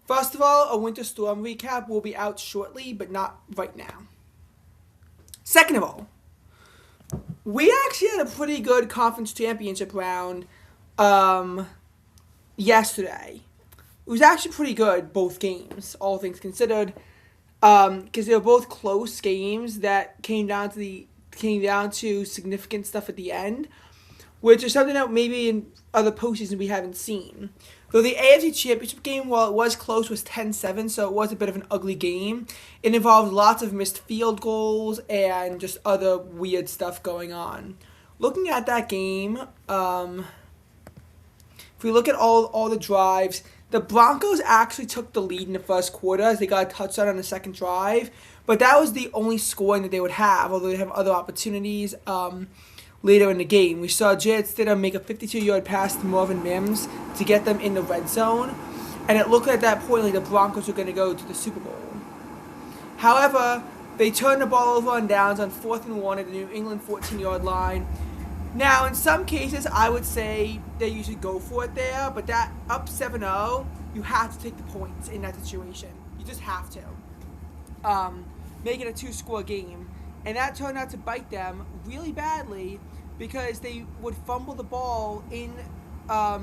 First of all, a winter storm recap will be out shortly, but not right now. Second of all, we actually had a pretty good conference championship round um, yesterday. It was actually pretty good, both games, all things considered, because they were both close games that came down to significant stuff at the end, which is something that maybe in other postseasons we haven't seen. Though the AFC Championship game, while it was close, was 10-7, so it was a bit of an ugly game. It involved lots of missed field goals and just other weird stuff going on. Looking at that game, if we look at all the drives, the Broncos actually took the lead in the first quarter as they got a touchdown on the second drive, but that was the only scoring that they would have, although they have other opportunities. Later in the game, we saw Jarrett Stidham make a 52-yard pass to Marvin Mims to get them in the red zone, and it looked at that point like the Broncos were going to go to the Super Bowl. However, they turned the ball over on downs on 4th and 1 at the New England 14-yard line. Now, in some cases, I would say they usually go for it there, but that up 7-0, you have to take the points in that situation. You just have to. Make it a two-score game. And that turned out to bite them really badly because they would fumble the ball at their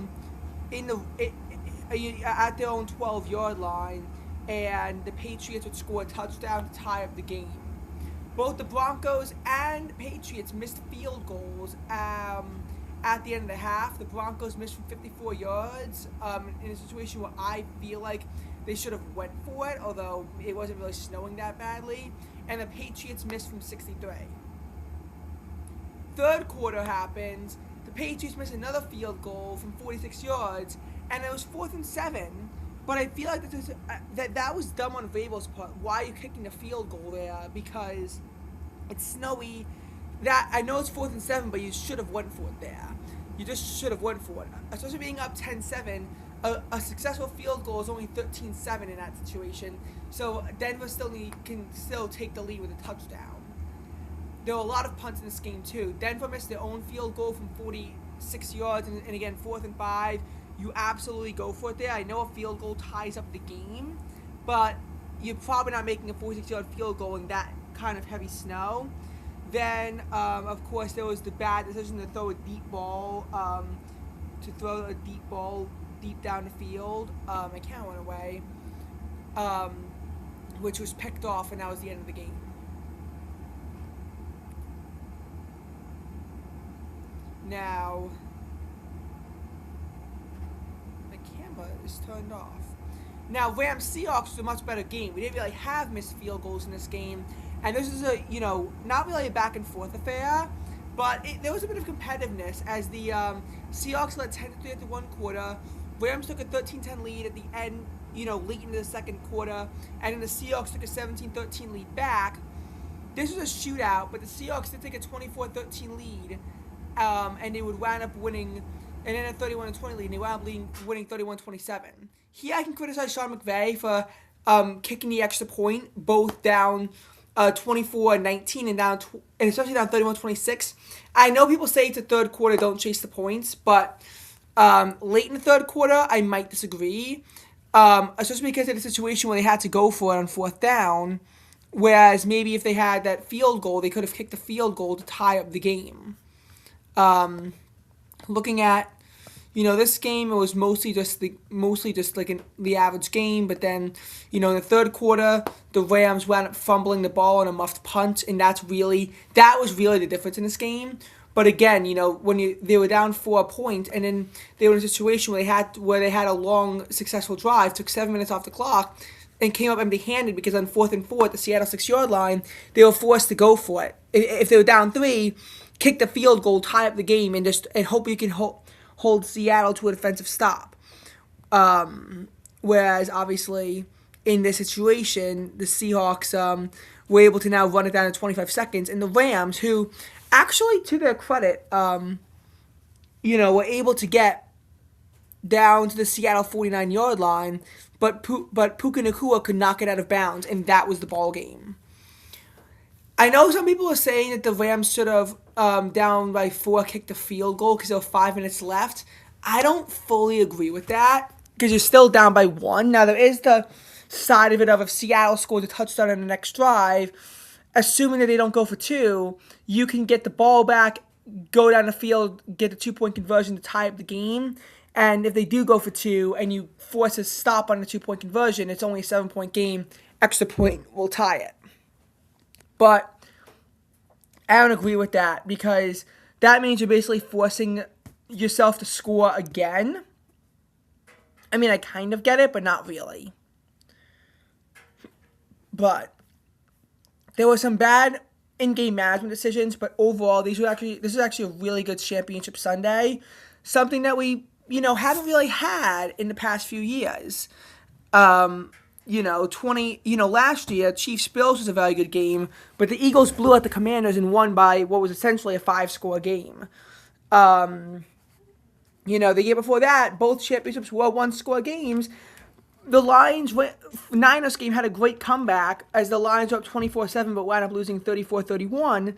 own 12-yard line, and the Patriots would score a touchdown to tie up the game. Both the Broncos and Patriots missed field goals at the end of the half. The Broncos missed from 54 yards in a situation where I feel like they should have went for it, although it wasn't really snowing that badly. And the Patriots missed from 63. Third quarter happens. The Patriots missed another field goal from 46 yards, and it was 4th and 7. But I feel like that was dumb on Vrabel's part. Why are you kicking the field goal there? Because it's snowy. That I know it's 4th and 7, but you should have went for it there. You just should have went for it. Especially being up 10-7, a successful field goal is only 13-7 in that situation. So Denver can still take the lead with a touchdown. There were a lot of punts in this game too. Denver missed their own field goal from 46 yards, and again 4th and 5. You absolutely go for it there. I know a field goal ties up the game, but you're probably not making a 46-yard field goal in that kind of heavy snow. Then, of course, there was the bad decision to throw a deep ball, deep down the field. It kind of went away, which was picked off, and that was the end of the game. Now, the camera is turned off. Now, Rams-Seahawks was a much better game. We didn't really have missed field goals in this game. And this is not really a back and forth affair, but there was a bit of competitiveness as the Seahawks led 10-3 at the one quarter. Rams took a 13-10 lead at the end, late into the second quarter, and then the Seahawks took a 17-13 lead back. This was a shootout, but the Seahawks did take a 24-13 lead, and they would wind up winning, and then a 31-20 lead, and they wound up winning 31-27. Here I can criticize Sean McVay for kicking the extra point, both down 24-19 and especially down 31-26. I know people say it's a third quarter, don't chase the points, but late in the third quarter, I might disagree, especially because of the situation where they had to go for it on 4th down, whereas maybe if they had that field goal, they could have kicked the field goal to tie up the game. Looking at this game, it was mostly just like the average game. But then, in the third quarter, the Rams wound up fumbling the ball on a muffed punt, and that was really the difference in this game. But again, when they were down 4 points, and then they were in a situation where they had a long, successful drive, took 7 minutes off the clock, and came up empty-handed because on 4th and 4 at the Seattle 6-yard line, they were forced to go for it. If they were down 3, kick the field goal, tie up the game, and hope you can hold Seattle to a defensive stop. Whereas, obviously, in this situation, the Seahawks were able to now run it down to 25 seconds. And the Rams, who actually, to their credit, were able to get down to the Seattle 49-yard line, but Puka Nacua could not get out of bounds, and that was the ball game. I know some people are saying that the Rams should have, down by 4, kicked the field goal because there were 5 minutes left. I don't fully agree with that because you're still down by 1. Now, there is the side of it of if Seattle scores a touchdown on the next drive, assuming that they don't go for 2, you can get the ball back, go down the field, get the 2-point conversion to tie up the game. And if they do go for 2 and you force a stop on the 2-point conversion, it's only a 7-point game. Extra point will tie it. But I don't agree with that because that means you're basically forcing yourself to score again. I mean, I kind of get it, but not really. But there were some bad in-game management decisions, but overall, this is actually a really good championship Sunday. Something that we, haven't really had in the past few years. Last year, Chiefs-Bills was a very good game, but the Eagles blew out the Commanders and won by what was essentially a 5-score game. The year before that, both championships were 1-score games. The Niners game had a great comeback as the Lions were up 24-7 but wound up losing 34-31.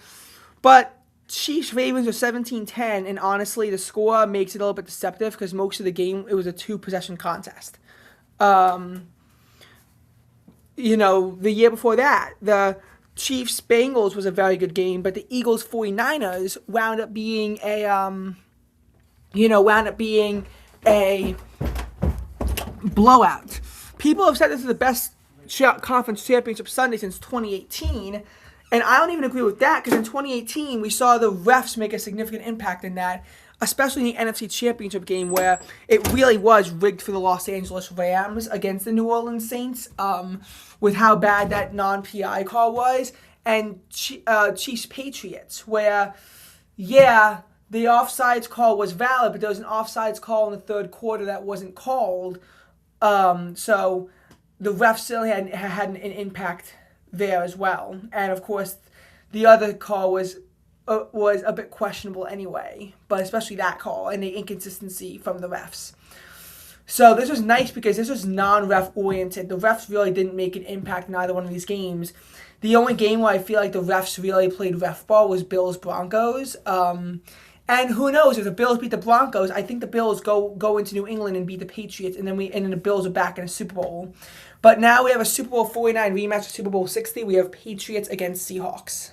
But Chiefs-Ravens were 17-10, and honestly, the score makes it a little bit deceptive because most of the game, it was a 2-possession contest. The year before that, the Chiefs-Bengals was a very good game, but the Eagles-49ers wound up being a blowout. People have said this is the best conference championship Sunday since 2018, and I don't even agree with that because in 2018 we saw the refs make a significant impact in that, especially in the NFC Championship game where it really was rigged for the Los Angeles Rams against the New Orleans Saints with how bad that non-PI call was, and Chiefs Patriots where, the offsides call was valid, but there was an offsides call in the third quarter that wasn't called. So the refs still had an impact there as well. And of course, the other call was a bit questionable anyway, but especially that call and the inconsistency from the refs. So this was nice because this was non-ref oriented. The refs really didn't make an impact in either one of these games. The only game where I feel like the refs really played ref ball was Bills-Broncos. And who knows, if the Bills beat the Broncos, I think the Bills go into New England and beat the Patriots, and then the Bills are back in a Super Bowl. But now we have a Super Bowl 49 rematch of Super Bowl 60. We have Patriots against Seahawks.